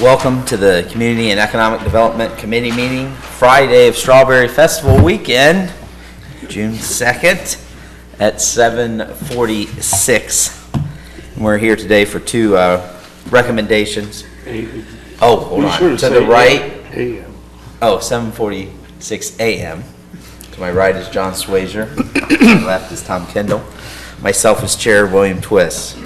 Welcome to the Community and Economic Development Committee meeting, Friday of Strawberry Festival weekend, June 2nd at 7:46. And we're here today for two recommendations. Oh, hold on. To the right. AM. Oh, 7:46 a.m. To my right is John Swazier. To my left is Tom Kendall. Myself as chair, William Twist.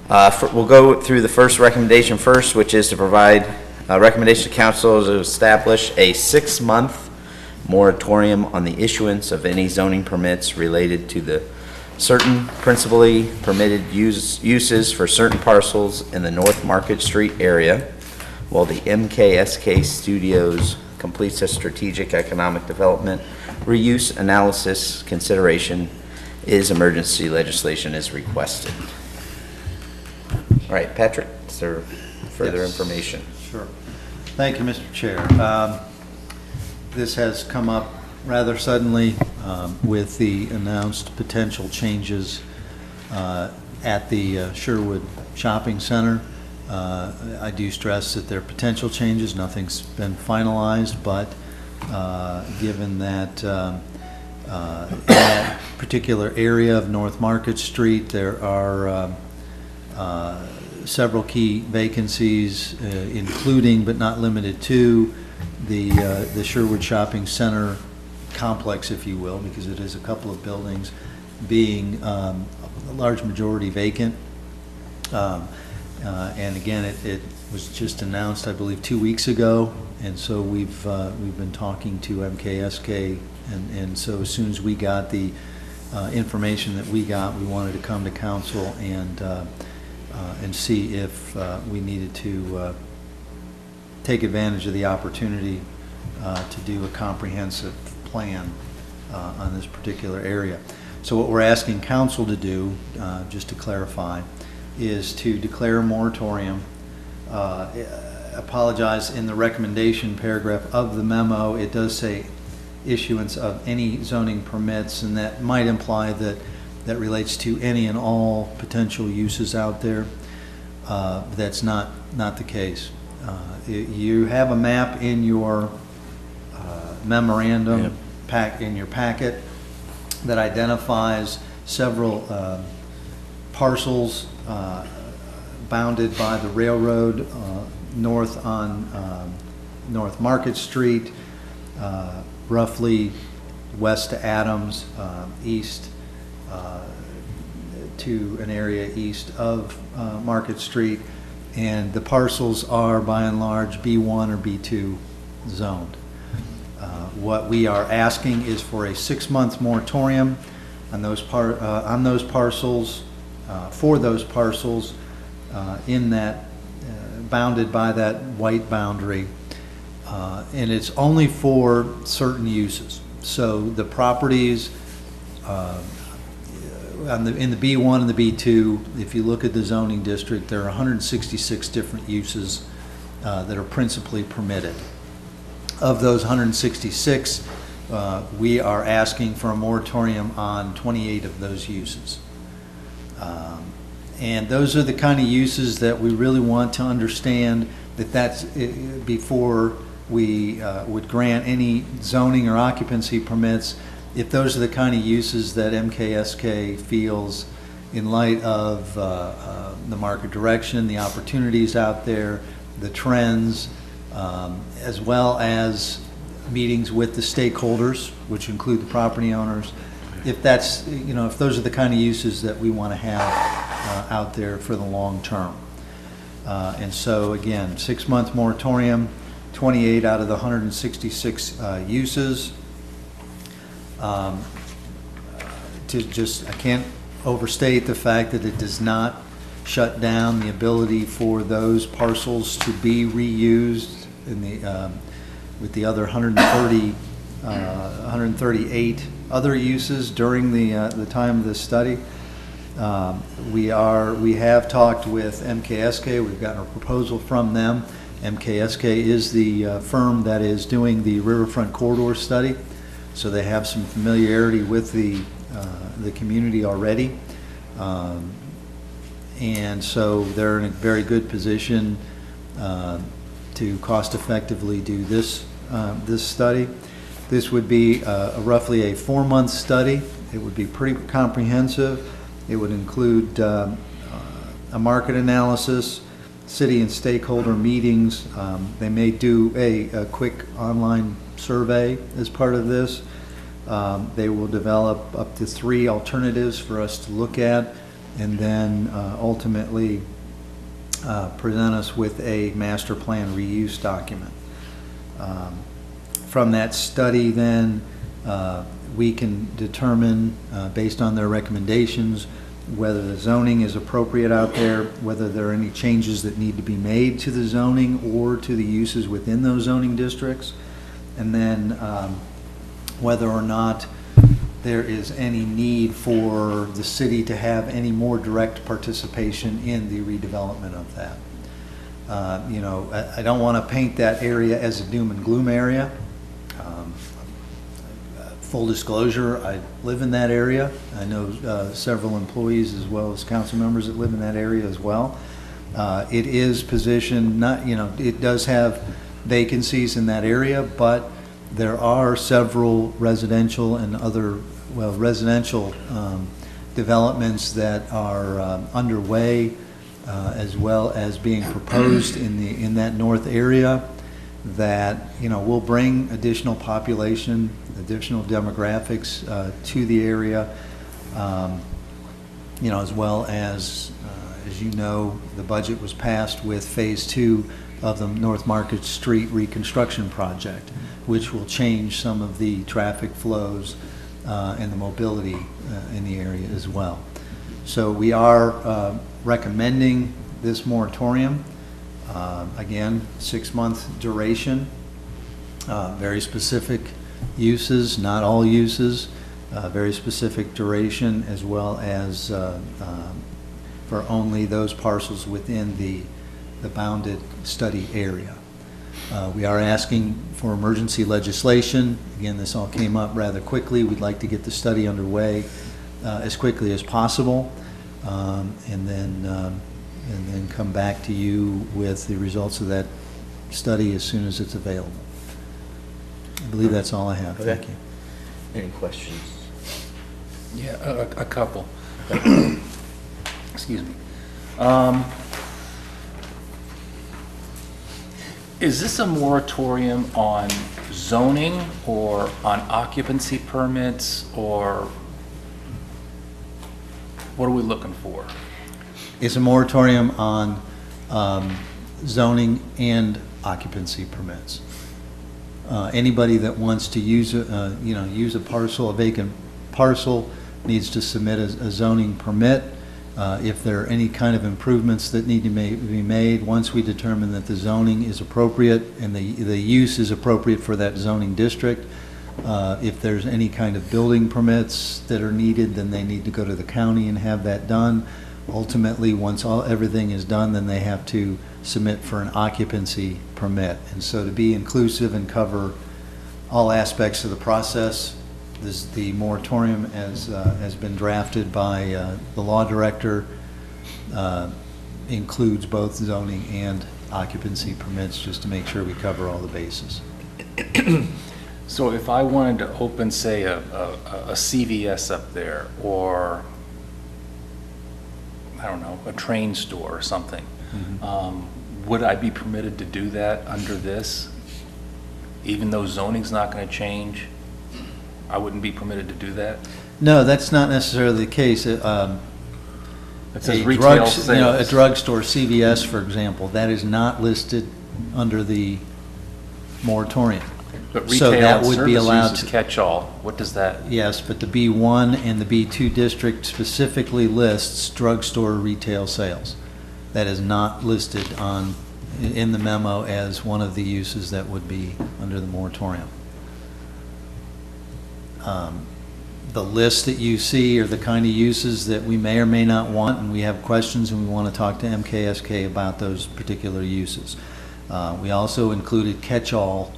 We'll go through the first recommendation first, which is to provide a recommendation to council to establish a 6-month moratorium on the issuance of any zoning permits related to the certain principally permitted uses for certain parcels in the North Market Street area, while the MKSK Studios completes a strategic economic development reuse analysis consideration is emergency legislation is requested. All right, Patrick, is there further information? Sure. Thank you, Mr. Chair. This has come up rather suddenly with the announced potential changes at the Sherwood Shopping Center. I do stress that they're potential changes. Nothing's been finalized, but given that in that particular area of North Market Street, there are several key vacancies, including but not limited to the Sherwood Shopping Center complex, if you will, because it is a couple of buildings, being a large majority vacant. And again, it was just announced, I believe, 2 weeks ago, and so we've been talking to MKSK, and so as soon as we got the information that we got, we wanted to come to council and see if we needed to take advantage of the opportunity to do a comprehensive plan on this particular area. So what we're asking council to do, just to clarify, is to declare a moratorium. Apologize, in the recommendation paragraph of the memo, it does say issuance of any zoning permits, and that might imply that that relates to any and all potential uses out there. That's not the case. You have a map in your memorandum in your packet that identifies several parcels bounded by the railroad north on North Market Street, roughly west to Adams, east to an area east of Market Street, and the parcels are by and large B1 or B2 zoned. What we are asking is for a 6-month moratorium on those parcels, for those parcels in that bounded by that white boundary, and it's only for certain uses. So the properties in the B1 and the B2, if you look at the zoning district, there are 166 different uses that are principally permitted. Of those 166, we are asking for a moratorium on 28 of those uses. And those are the kind of uses that we really want to understand that's before we would grant any zoning or occupancy permits. If those are the kind of uses that MKSK feels, in light of the market direction, the opportunities out there, the trends, as well as meetings with the stakeholders, which include the property owners, if that's, if those are the kind of uses that we want to have out there for the long term. And so again, 6-month moratorium, 28 out of the 166 uses. I can't overstate the fact that it does not shut down the ability for those parcels to be reused in the with the other 138 other uses during the time of this study. We have talked with MKSK. We've gotten a proposal from them. MKSK is the firm that is doing the Riverfront Corridor study, so they have some familiarity with the community already, and so they're in a very good position to cost-effectively do this study. This would be roughly a 4-month study. It would be pretty comprehensive. It would include a market analysis, city and stakeholder meetings. They may do a quick online survey as part of this. They will develop up to 3 alternatives for us to look at, and then ultimately present us with a master plan reuse document. From that study then, we can determine, based on their recommendations, whether the zoning is appropriate out there, whether there are any changes that need to be made to the zoning or to the uses within those zoning districts, and then whether or not there is any need for the city to have any more direct participation in the redevelopment of that. You know, I don't want to paint that area as a doom and gloom area. Full disclosure, I live in that area. I know several employees as well as council members that live in that area as well. It is positioned, not, you know, it does have vacancies in that area, but there are several residential and other, well, residential developments that are underway, as well as being proposed in that north area, that, you know, will bring additional population, additional demographics to the area, you know, as well as you know, the budget was passed with phase 2 of the North Market Street reconstruction project, which will change some of the traffic flows and the mobility in the area as well. So we are recommending this moratorium. Again, 6-month duration, very specific uses, not all uses, very specific duration, as well as for only those parcels within the bounded study area. We are asking for emergency legislation. Again, this all came up rather quickly. We'd like to get the study underway as quickly as possible, and then come back to you with the results of that study as soon as it's available. I believe that's all I have. Okay. Thank you. Any questions? Yeah, a couple. Excuse me. Is this a moratorium on zoning or on occupancy permits, or what are we looking for? It's a moratorium on zoning and occupancy permits. Anybody that wants to use use a parcel, a vacant parcel, needs to submit a zoning permit. If there are any kind of improvements that need to be made, once we determine that the zoning is appropriate and the use is appropriate for that zoning district, if there's any kind of building permits that are needed, then they need to go to the county and have that done. Ultimately, once everything is done, then they have to submit for an occupancy permit. And so to be inclusive and cover all aspects of the process, the moratorium has been drafted by the law director, includes both zoning and occupancy permits, just to make sure we cover all the bases. So if I wanted to open, say, a CVS up there, or I don't know, a train store or something, would I be permitted to do that under this? Even though zoning's not going to change, I wouldn't be permitted to do that? No, that's not necessarily the case. It says retail sales. A drugstore, CVS, for example, that is not listed under the moratorium. But So that retail would be allowed service uses to- catch-all. What does that? Yes, but the B1 and the B2 district specifically lists drugstore retail sales. That is not listed in the memo as one of the uses that would be under the moratorium. The list that you see are the kind of uses that we may or may not want, and we have questions and we want to talk to MKSK about those particular uses. We also included catch-all,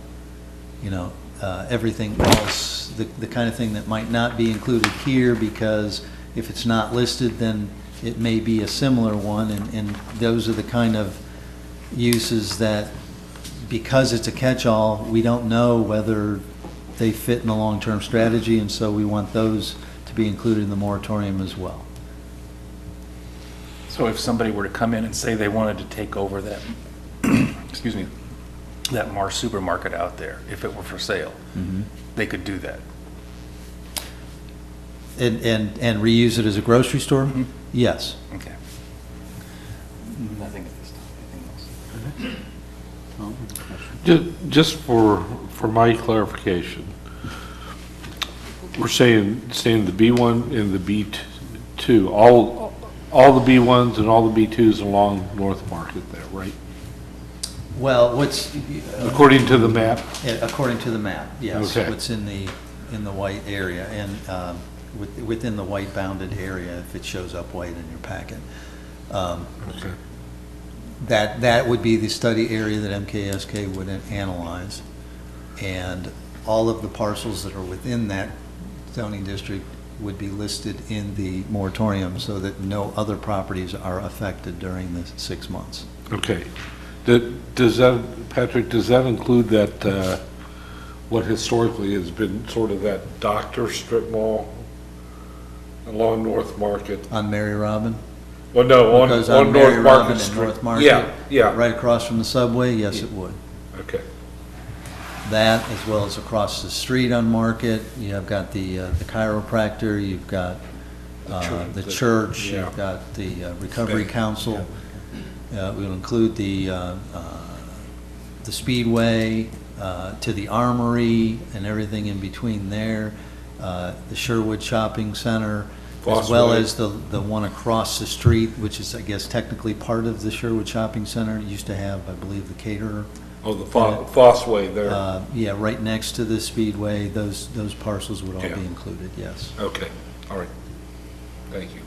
everything else, the kind of thing that might not be included here, because if it's not listed, then it may be a similar one, and those are the kind of uses that because it's a catch-all, we don't know whether they fit in the long-term strategy, and so we want those to be included in the moratorium as well. So if somebody were to come in and say they wanted to take over that, excuse me, that Mars supermarket out there, if it were for sale, they could do that? And reuse it as a grocery store? Yes. Okay. Nothing at this time. Anything else? Just for my clarification, we're saying the B1 and the B2, all the B1s and all the B2s along North Market there, right? Well, According to the map? according to the map, yes. Okay. What's in the white area, and within the white bounded area, if it shows up white in your packet. Okay. That would be the study area that MKSK would analyze. And all of the parcels that are within that zoning district would be listed in the moratorium so that no other properties are affected during the 6 months. Okay. Does that, Patrick, does that include that, what historically has been sort of that doctor strip mall along North Market? On Mary Robin? Well, no, Because on Mary North Robin Market and Street. North Market, Yeah. right across from the subway, yes, it would. Okay. That, as well as across the street on Market, you have got the chiropractor, you've got the church, yeah. you've got the Recovery Space, Council. We'll include the Speedway, to the Armory, and everything in between there, the Sherwood Shopping Center, as well Fossway. as the one across the street, which is, I guess, technically part of the Sherwood Shopping Center. It used to have, I believe, the caterer. Oh, the Fossway there. Yeah, right next to the Speedway, those parcels would all Yeah. be included, yes. Okay, all right. Thank you.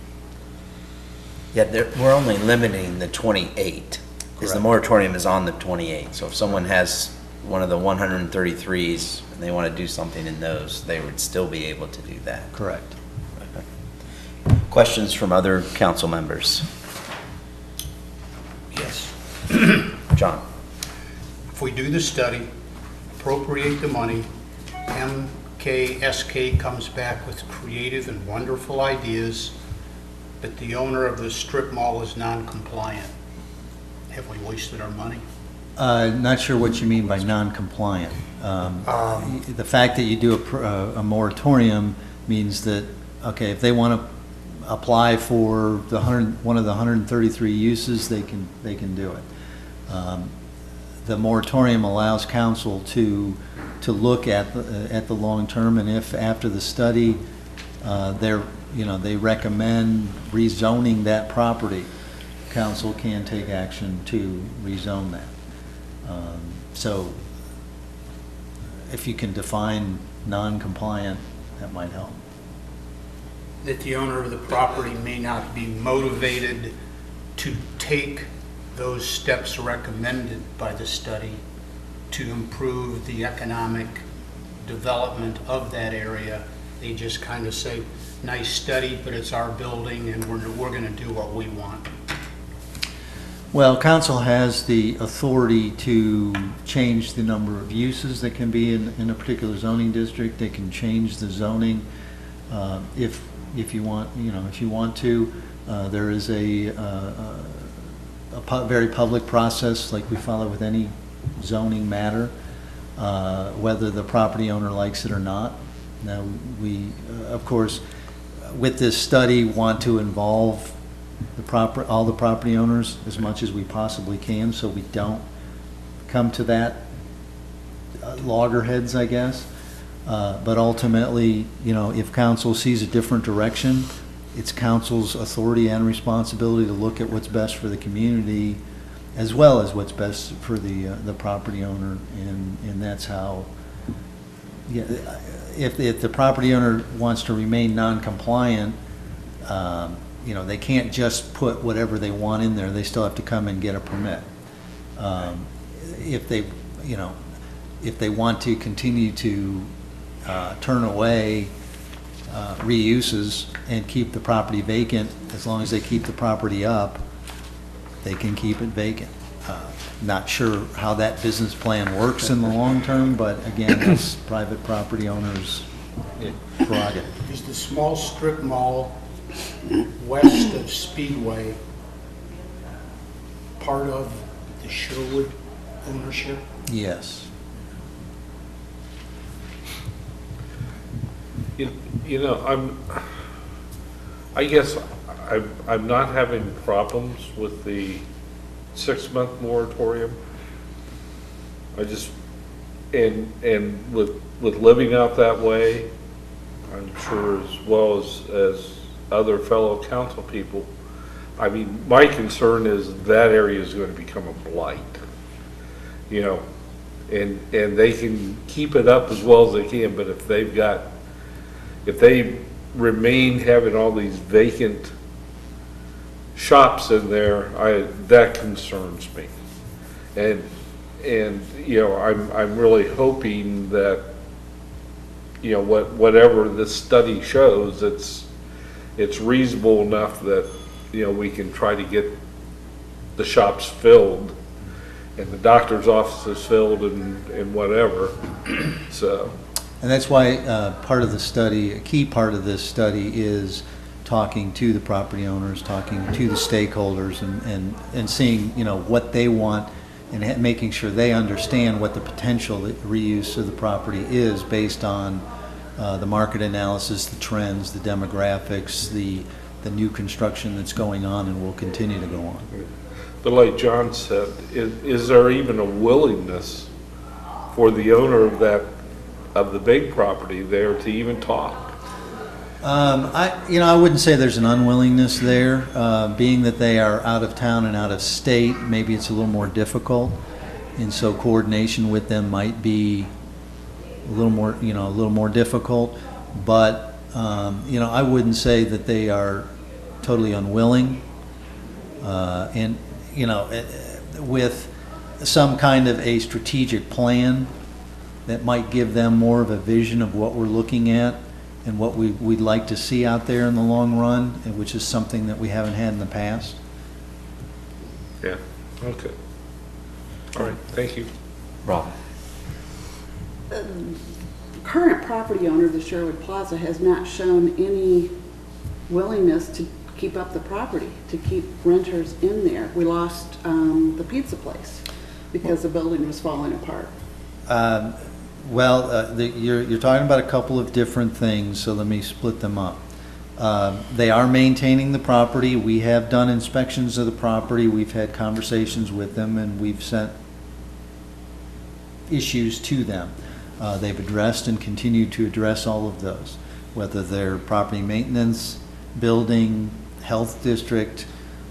Yeah, we're only limiting the 28, because the Correct. moratorium is on the 28. So if someone has one of the 133s and they want to do something in those, they would still be able to do that. Correct. Questions from other council members? Yes. John? If we do the study, appropriate the money, MKSK comes back with creative and wonderful ideas, but the owner of the strip mall is non-compliant. Have we wasted our money? Not sure what you mean by non-compliant. The fact that you do a moratorium means that, okay, if they want to apply for one of the 133 uses, they can do it. The moratorium allows council to look at the long term, and if after the study they recommend rezoning that property, council can take action to rezone that. So if you can define non-compliant, that might help. That the owner of the property may not be motivated to take those steps recommended by the study to improve the economic development of that area. They just kind of say, nice study, but it's our building and we're going to do what we want. Well, council has the authority to change the number of uses that can be in a particular zoning district. They can change the zoning if you want, if you want to. There is a very public process like we follow with any zoning matter, whether the property owner likes it or not. Now, we, of course, with this study, want to involve all the property owners as much as we possibly can, so we don't come to that loggerheads, I guess. But ultimately, if council sees a different direction, it's council's authority and responsibility to look at what's best for the community as well as what's best for the property owner, and that's how. Yeah, if the property owner wants to remain non-compliant, they can't just put whatever they want in there. They still have to come and get a permit. If they want to continue to turn away reuses and keep the property vacant, as long as they keep the property up, they can keep it vacant. Not sure how that business plan works in the long term, but again, that's private property owners' prerogative. Is the small strip mall west of Speedway part of the Sherwood ownership? Yes. You know, I guess I'm not having problems with the 6-month moratorium. I just, and with living out that way, I'm sure as well as other fellow council people, I mean, my concern is that area is going to become a blight, you know, and they can keep it up as well as they can, but if they remain having all these vacant shops in there, that concerns me. And you know, I'm really hoping that, you know, whatever this study shows, it's reasonable enough that, you know, we can try to get the shops filled and the doctor's offices filled and whatever, so. And that's why part of the study, a key part of this study is talking to the property owners, talking to the stakeholders, and seeing, you know, what they want, and making sure they understand what the potential reuse of the property is based on the market analysis, the trends, the demographics, the new construction that's going on and will continue to go on. But like John said, is there even a willingness for the owner of the big property there to even talk? I wouldn't say there's an unwillingness there, being that they are out of town and out of state. Maybe it's a little more difficult, and so coordination with them might be a little more difficult. But I wouldn't say that they are totally unwilling, and with some kind of a strategic plan that might give them more of a vision of what we're looking at and what we'd like to see out there in the long run, which is something that we haven't had in the past. Yeah, okay. All right, thank you. Rob? Current property owner of the Sherwood Plaza has not shown any willingness to keep up the property, to keep renters in there. We lost the pizza place because the building was falling apart. You're talking about a couple of different things, so let me split them up. They are maintaining the property. We have done inspections of the property. We've had conversations with them, and we've sent issues to them. They've addressed and continue to address all of those, whether they're property maintenance, building, health district.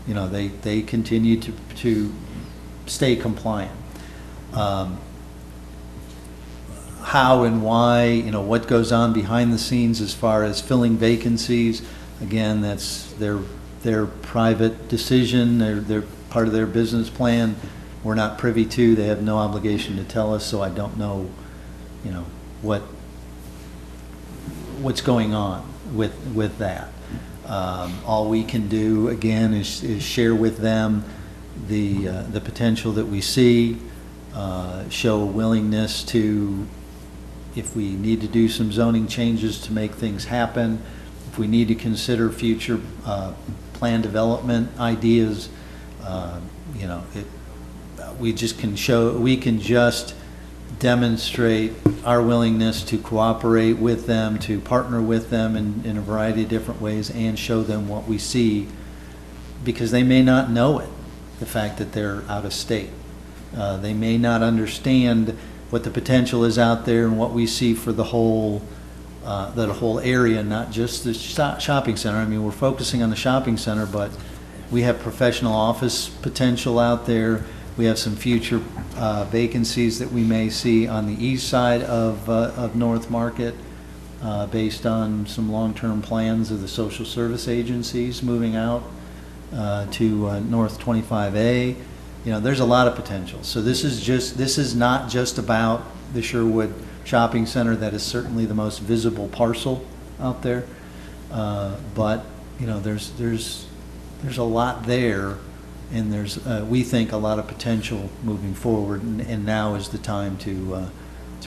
They continue to stay compliant. How and why, what goes on behind the scenes as far as filling vacancies, again, that's their private decision, they're part of their business plan. We're not privy to, they have no obligation to tell us, so I don't know, what's going on with that. All we can do, again, is share with them the potential that we see, show a willingness to, if we need to do some zoning changes to make things happen, if we need to consider future plan development ideas, we can just demonstrate our willingness to cooperate with them, to partner with them in a variety of different ways, and show them what we see, because they may not know it, the fact that they're out of state. They may not understand what the potential is out there and what we see for the whole area, not just the shopping center. I mean, we're focusing on the shopping center, but we have professional office potential out there. We have some future vacancies that we may see on the east side of North Market, based on some long-term plans of the social service agencies moving out to North 25A. There's a lot of potential. So this is not just about the Sherwood Shopping Center. That is certainly the most visible parcel out there. But there's a lot there And there's, we think, a lot of potential moving forward, and now is the time to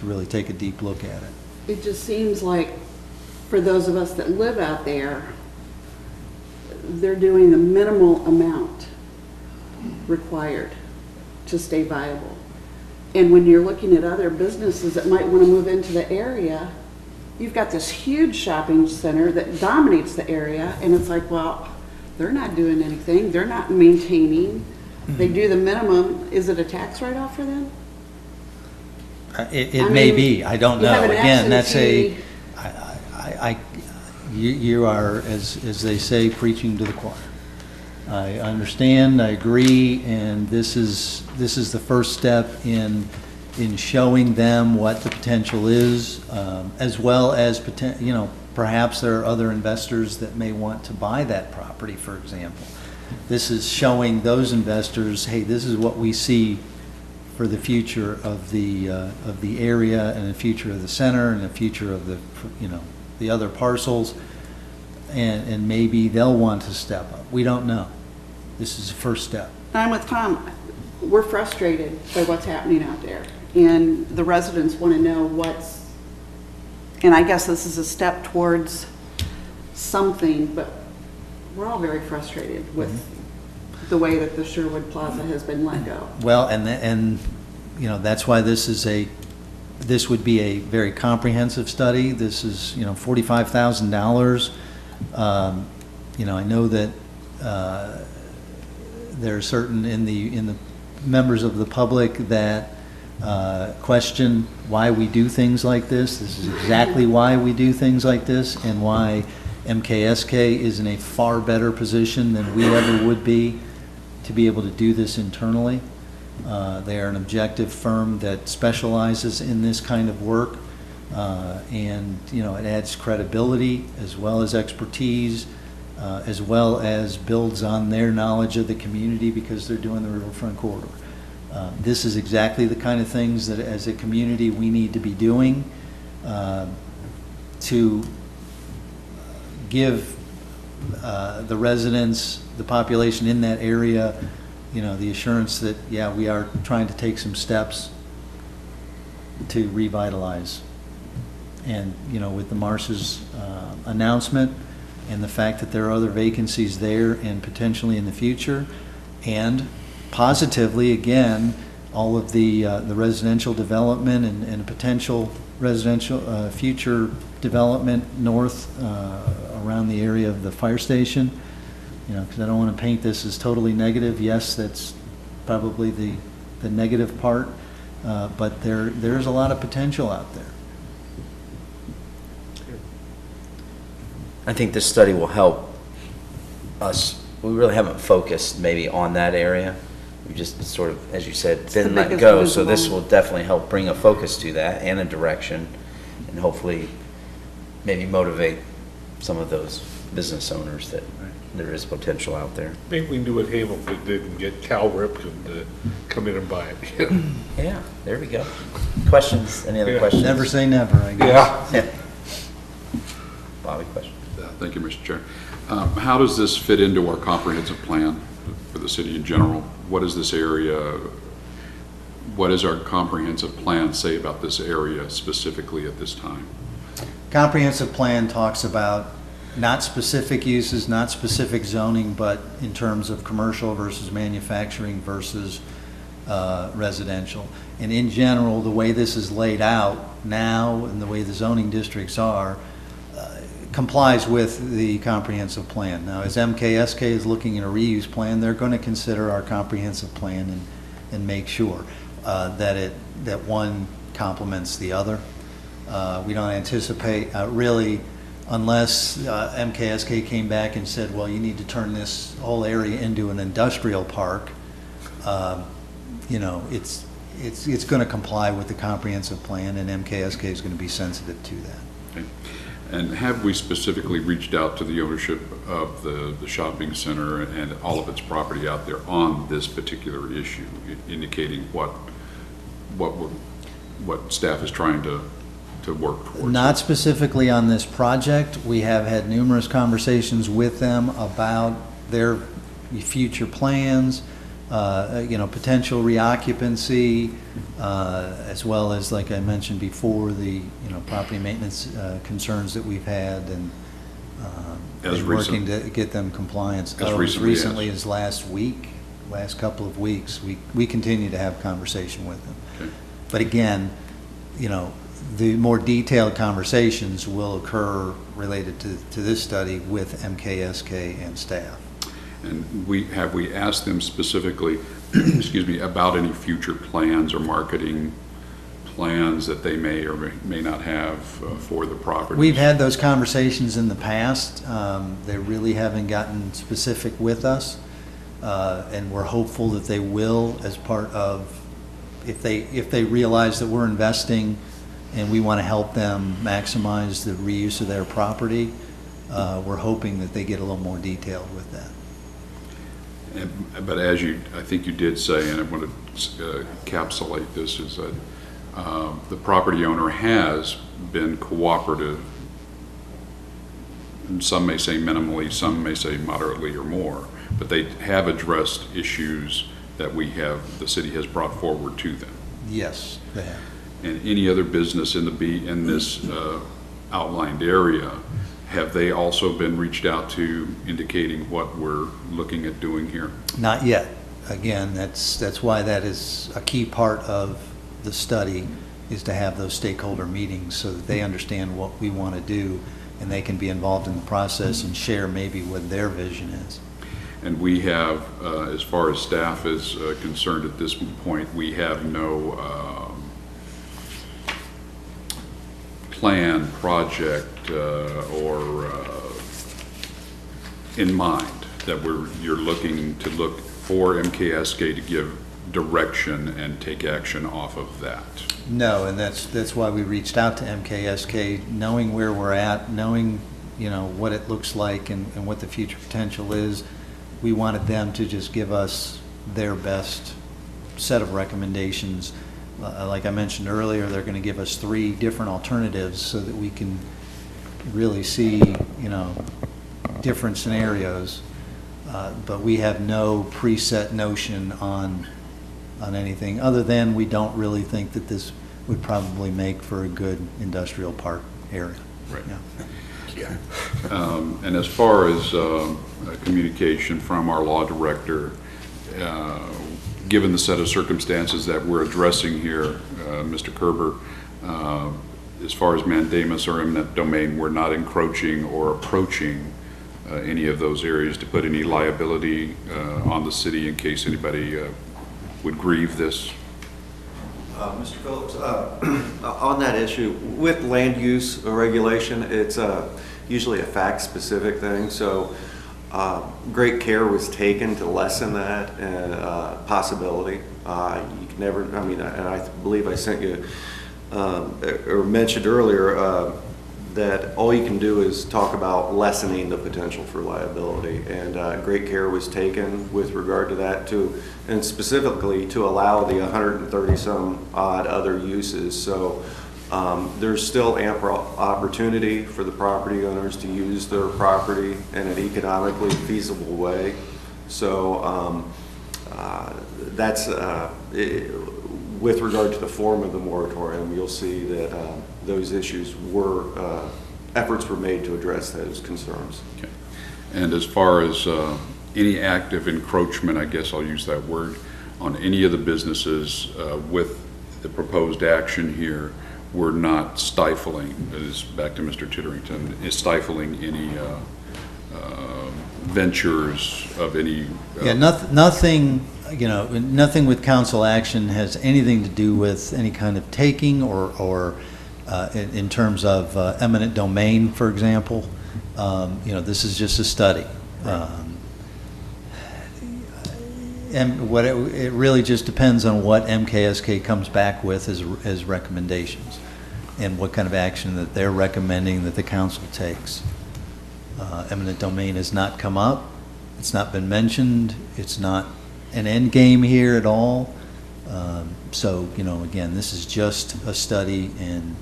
really take a deep look at it. It just seems like for those of us that live out there, they're doing the minimal amount required to stay viable. And when you're looking at other businesses that might want to move into the area, you've got this huge shopping center that dominates the area, and it's like, well, they're not doing anything, they're not maintaining, they do the minimum. Is it a tax write-off for them? It I may mean, be, I don't you have know. an Again, that's a, absentee- you are, as they say, preaching to the choir. I understand, I agree, and this is the first step in showing them what the potential is, as well as, perhaps there are other investors that may want to buy that property, for example. This is showing those investors, hey, this is what we see for the future of the area, and the future of the center, and the future of the other parcels, and maybe they'll want to step up. We don't know. This is the first step. I'm with Tom. We're frustrated by what's happening out there, and the residents want to know what's, and I guess this is a step towards something, but we're all very frustrated with the way that the Sherwood Plaza has been let go. Well, and that's why this would be a very comprehensive study. This is, $45,000. I know that there are certain in the members of the public that question why we do things like this. This is exactly why we do things like this, and why MKSK is in a far better position than we ever would be to be able to do this internally. They are an objective firm that specializes in this kind of work, and it adds credibility as well as expertise, as well as builds on their knowledge of the community because they're doing the riverfront corridor. This is exactly the kind of things that as a community we need to be doing to give the residents, the population in that area, the assurance that, yeah, we are trying to take some steps to revitalize. And, with the Marsh's announcement and the fact that there are other vacancies there and potentially in the future, and positively, again, all of the residential development and potential residential future development north around the area of the fire station, because I don't want to paint this as totally negative. Yes, that's probably the negative part, but there's a lot of potential out there. I think this study will help us. We really haven't focused maybe on that area. We just sort of, as you said, didn't let go. So this will definitely help bring a focus to that and a direction, and hopefully maybe motivate some of those business owners that there is potential out there. Maybe we can do what Hamilton did and get Cal Ripken to come in and buy it. Yeah, there we go. Questions? Any other Yeah. questions? Never say never, I guess. Yeah. Bobby, question? Thank you, Mr. Chair. How does this fit into our comprehensive plan for the city in general? What is this area, what does our comprehensive plan say about this area specifically at this time? Comprehensive plan talks about not specific uses, not specific zoning, but in terms of commercial versus manufacturing versus residential. And in general, the way this is laid out now and the way the zoning districts are, complies with the comprehensive plan. Now, as MKSK is looking at a reuse plan, they're going to consider our comprehensive plan and make sure that one complements the other. We don't anticipate really, unless MKSK came back and said, well, you need to turn this whole area into an industrial park. It's going to comply with the comprehensive plan, and MKSK is going to be sensitive to that. Okay. And have we specifically reached out to the ownership of the shopping center and all of its property out there on this particular issue, indicating what staff is trying to work towards? Not specifically on this project. We have had numerous conversations with them about their future plans, potential reoccupancy, as well as, like I mentioned before, the, property maintenance concerns that we've had, and As and recent- working to get them compliance. As As recently as- as last couple of weeks, we continue to have conversation with them. Okay. But again, the more detailed conversations will occur related to this study with MKSK and staff. And have we asked them specifically, excuse me, about any future plans or marketing plans that they may or may not have for the property? We've had those conversations in the past. They really haven't gotten specific with us. And we're hopeful that they will, as part of, if they realize that we're investing and we want to help them maximize the reuse of their property, we're hoping that they get a little more detailed with that. But as I think you did say, and I want to encapsulate this, is that the property owner has been cooperative. And some may say minimally, some may say moderately or more, but they have addressed issues that the city has brought forward to them. Yes, they have. And any other business in this outlined area, have they also been reached out to indicating what we're looking at doing here? Not yet. Again, that's why that is a key part of the study, is to have those stakeholder meetings so that they understand what we want to do and they can be involved in the process and share maybe what their vision is. And we have, as far as staff is concerned at this point, we have no plan, project, or in mind that you're looking to look for MKSK to give direction and take action off of that. No, and that's why we reached out to MKSK, knowing where we're at, knowing, what it looks like and what the future potential is. We wanted them to just give us their best set of recommendations. Like I mentioned earlier, they're going to give us 3 different alternatives so that we can really see, different scenarios. But we have no preset notion on anything, other than we don't really think that this would probably make for a good industrial park area. Right. Yeah. And as far as communication from our law director, given the set of circumstances that we're addressing here, Mr. Kerber, as far as mandamus or eminent domain, we're not encroaching or approaching any of those areas to put any liability on the city in case anybody would grieve this. Mr. Phillips, on that issue, with land use regulation, it's usually a fact-specific thing, so great care was taken to lessen that possibility. You can never, and I believe I sent you, or mentioned earlier, that all you can do is talk about lessening the potential for liability, and great care was taken with regard to that and specifically to allow the 130 some odd other uses. So there's still ample opportunity for the property owners to use their property in an economically feasible way. So that's with regard to the form of the moratorium, you'll see that those issues efforts were made to address those concerns. Okay. And as far as any act of encroachment, I guess I'll use that word, on any of the businesses with the proposed action here, we're not stifling, is back to Mr. Titterington, is stifling any ventures of any... Yeah, nothing, nothing with council action has anything to do with any kind of taking or in terms of eminent domain, for example. This is just a study. And what it really just depends on what MKSK comes back with as recommendations and what kind of action that they're recommending that the council takes. Eminent domain has not come up. It's not been mentioned. It's not an end game here at all. So, again, this is just a study and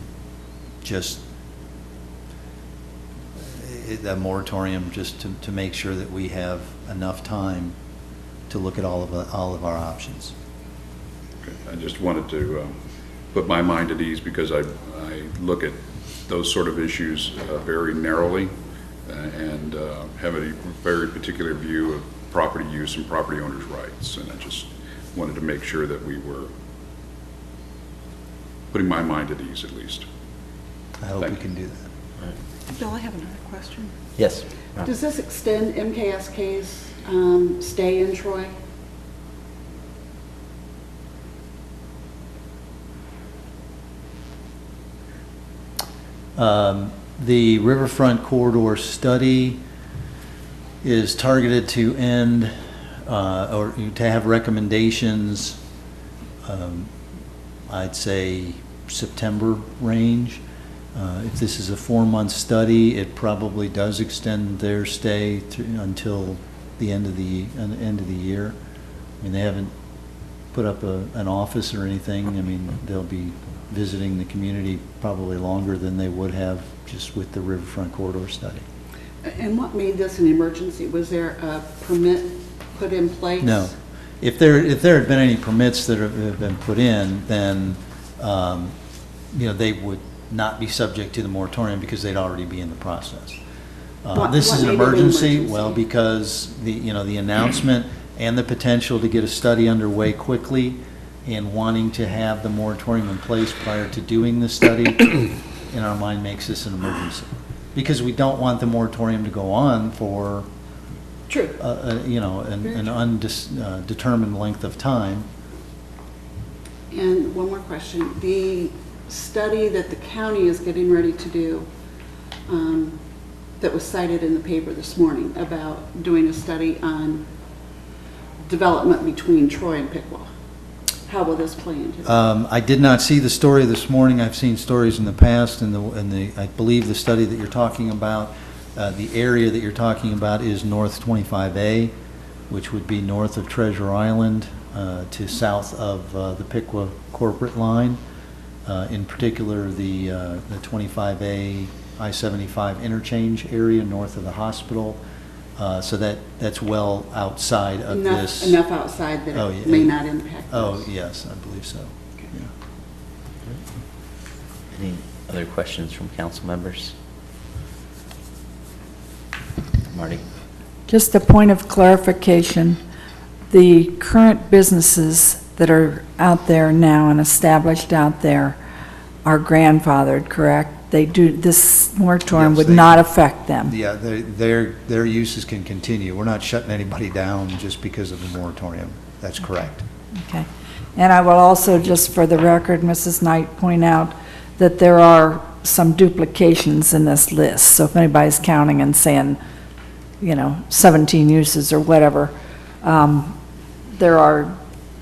just a moratorium just to make sure that we have enough time to look at all of our options. Okay. I just wanted to put my mind at ease because I look at those sort of issues very narrowly and have a very particular view of property use and property owners' rights. And I just wanted to make sure that we were putting my mind at ease at least. I hope we Thank can do that. Bill, I have another question. Yes. Does this extend MKSK's stay in Troy? The Riverfront Corridor study is targeted to end, or to have recommendations, I'd say September range. If this is a 4-month study, it probably does extend their stay until the end of the year. I mean, they haven't put up an office or anything. I mean, they'll be visiting the community probably longer than they would have just with the Riverfront Corridor study. And what made this an emergency? Was there a permit put in place? No. If there had been any permits that have been put in, then, they would not be subject to the moratorium because they'd already be in the process. This is an what made it an emergency, emergency? well, because the announcement and the potential to get a study underway quickly and wanting to have the moratorium in place prior to doing the study, in our mind, makes this an emergency. Because we don't want the moratorium to go on for, True. an undetermined length of time. And one more question. The study that the county is getting ready to do, that was cited in the paper this morning about doing a study on development between Troy and Piqua. How will this play into that? I did not see the story this morning. I've seen stories in the past, and I believe the study that you're talking about, the area that you're talking about is North 25A, which would be north of Treasure Island to south of the Piqua corporate line. In particular, the 25A I-75 interchange area north of the hospital. So that's well outside of this. Enough outside that Oh, it yeah. may not impact Oh, this. yes, I believe so. Yeah. Any other questions from council members? Marty? Just a point of clarification, the current businesses that are out there now and established out there are grandfathered, correct? They do, this moratorium Yes, would they- not affect them. Yeah, their uses can continue. We're not shutting anybody down just because of the moratorium. That's correct. Okay. And I will also, just for the record, Mrs. Knight, point out that there are some duplications in this list. So if anybody's counting and saying, 17 uses or whatever, there are,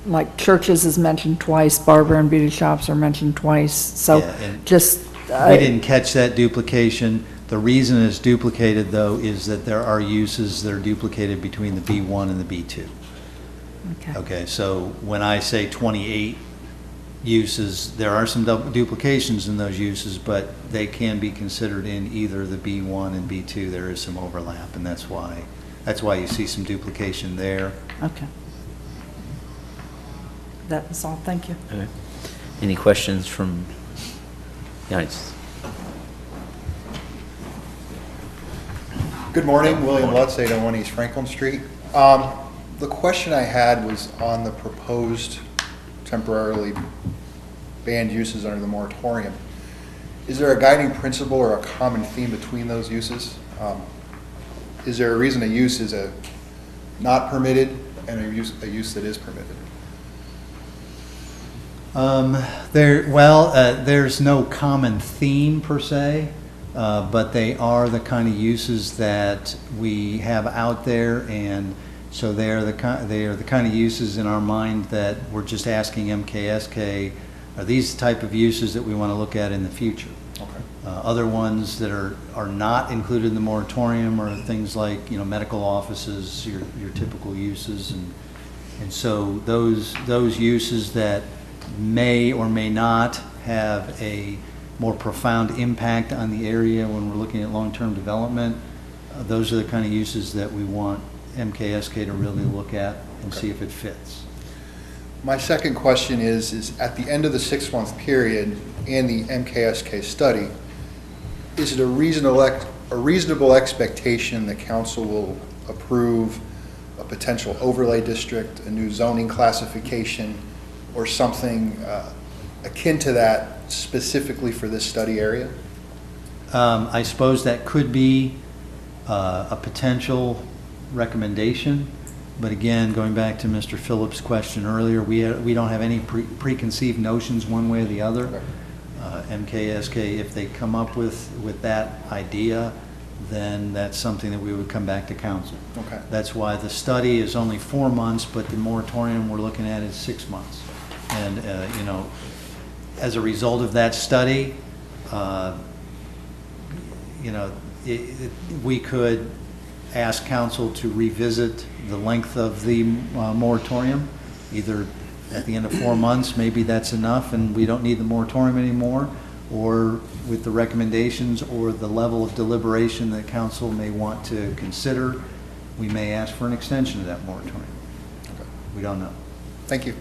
like, churches is mentioned twice, barber and beauty shops are mentioned twice. So Yeah, and just, We didn't catch that duplication. The reason it's duplicated, though, is that there are uses that are duplicated between the B1 and the B2. okay. Okay, so when I say 28 uses, there are some duplications in those uses, but they can be considered in either the B1 and B2. There is some overlap, and that's why you see some duplication there. Okay. That was all, thank you. Okay. Any questions from the audience? Good morning, William Lutz, 801 East Franklin Street. The question I had was on the proposed temporarily banned uses under the moratorium. Is there a guiding principle or a common theme between those uses? Is there a reason a use is not permitted and a use that is permitted? There's no common theme per se, but they are the kind of uses that we have out there, and so they are the kind of uses in our mind that we're just asking MKSK, are these the type of uses that we want to look at in the future? Okay. Other ones that are not included in the moratorium are things like, medical offices, your typical uses, and so those uses that may or may not have a more profound impact on the area when we're looking at long-term development, those are the kind of uses that we want MKSK to really look at and see if it fits. My second question is at the end of the 6-month period and the MKSK study, is it a reasonable expectation that council will approve a potential overlay district, a new zoning classification, or something akin to that specifically for this study area? I suppose that could be a potential recommendation, but again, going back to Mr. Phillips' question earlier, we don't have any preconceived notions one way or the other. Okay. MKSK, if they come up with that idea, then that's something that we would come back to council. Okay. That's why the study is only 4 months, but the moratorium we're looking at is 6 months. And, you know, as a result of that study, you know, we could ask council to revisit the length of the moratorium, either at the end of 4 months, maybe that's enough and we don't need the moratorium anymore, or with the recommendations or the level of deliberation that council may want to consider, we may ask for an extension of that moratorium. Okay. We don't know. Thank you.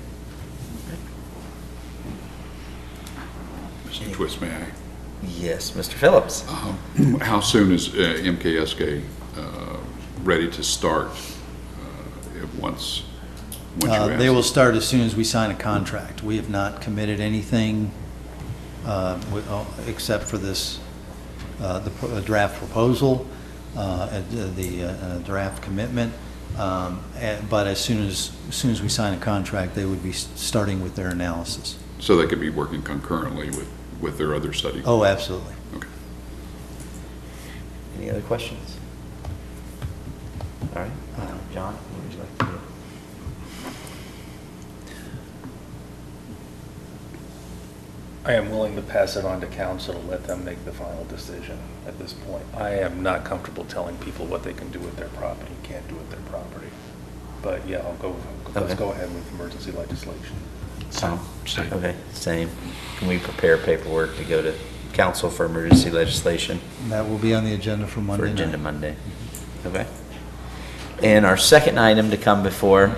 Mr. Twist, may I? Yes, Mr. Phillips. How soon is MKSK ready to start once you ask? They will start as soon as we sign a contract. We have not committed anything except for this, the draft proposal, the draft commitment. But as soon as we sign a contract, they would be starting with their analysis. So they could be working concurrently with their other study? Oh, absolutely. Okay. Any other questions? All right, John, what would you like to do? I am willing to pass it on to council to let them make the final decision at this point. I am not comfortable telling people what they can do with their property, can't do with their property. But yeah, let's Okay. go ahead with emergency legislation. Tom? Same. Okay, same. Can we prepare paperwork to go to council for emergency legislation That will be on the agenda for Monday for night. agenda Monday? Okay. And our second item to come before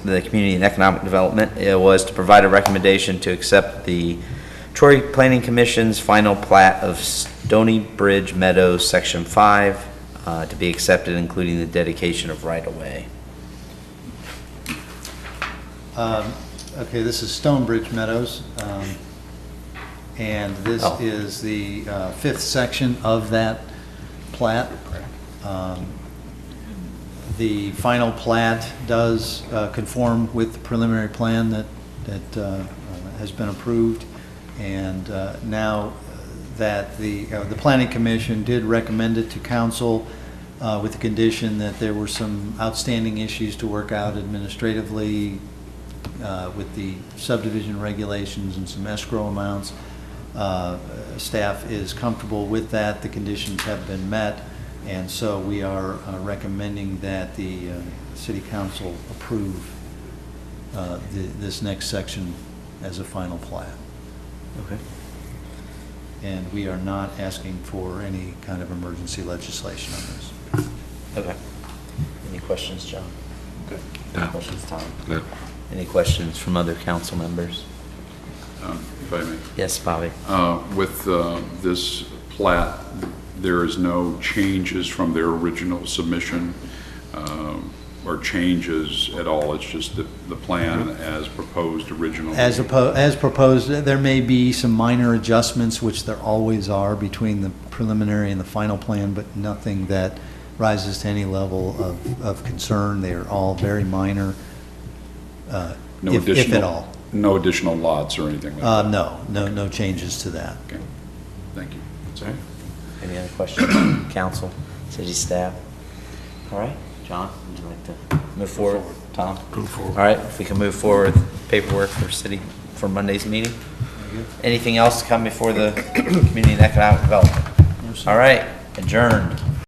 the Community and Economic Development was to provide a recommendation to accept the Troy Planning Commission's final plat of Stony Bridge Meadows, Section 5, to be accepted, including the dedication of right-of-way. Okay, this is Stonebridge Meadows, and this Oh. is the fifth section of that plat. The final plat does conform with the preliminary plan that has been approved, and now that the Planning Commission did recommend it to council with the condition that there were some outstanding issues to work out administratively with the subdivision regulations and some escrow amounts. Staff is comfortable with that. The conditions have been met. And so we are recommending that the city council approve this next section as a final plat. Okay. And we are not asking for any kind of emergency legislation on this. Okay. Any questions, John? Good. No. Questions, Tom? No. Any questions from other council members? If I may. Yes, Bobby? With this plat, there is no changes from their original submission or changes at all? It's just the plan as proposed originally? As proposed, there may be some minor adjustments, which there always are between the preliminary and the final plan, but nothing that rises to any level of concern. They are all very minor, if at all. No additional lots or anything like that? No changes to that. Okay, thank you. All right. Any other questions, council, city staff? All right, John, would you like to move forward? Tom? Move forward. All right, if we can move forward with paperwork for Monday's meeting. Anything else to come before the Community and Economic Development? All right, adjourned.